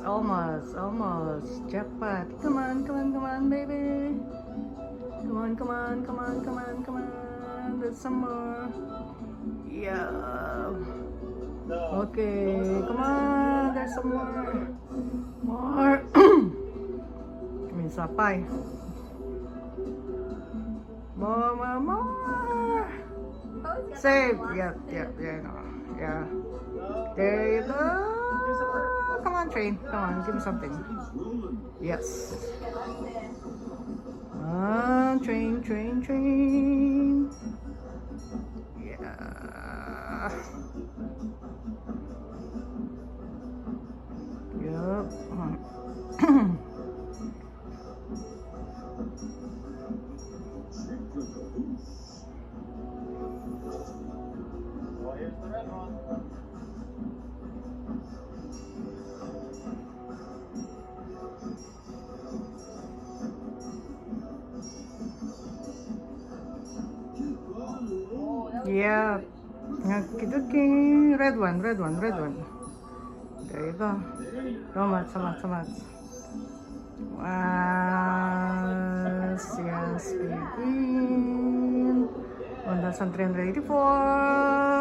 almost. Jackpot. Come on, baby. Come on. There's some more. Yeah. Okay, come on. There's some more. More. May sapay. More. Save. Yep. Yeah. There you go. Come on, train. Come on, give me something. Yes. Train. Yeah. Yup. Well, here's the red one. Yeah. Okay. Red one. There you go. So much. Yes, we win. 1,384.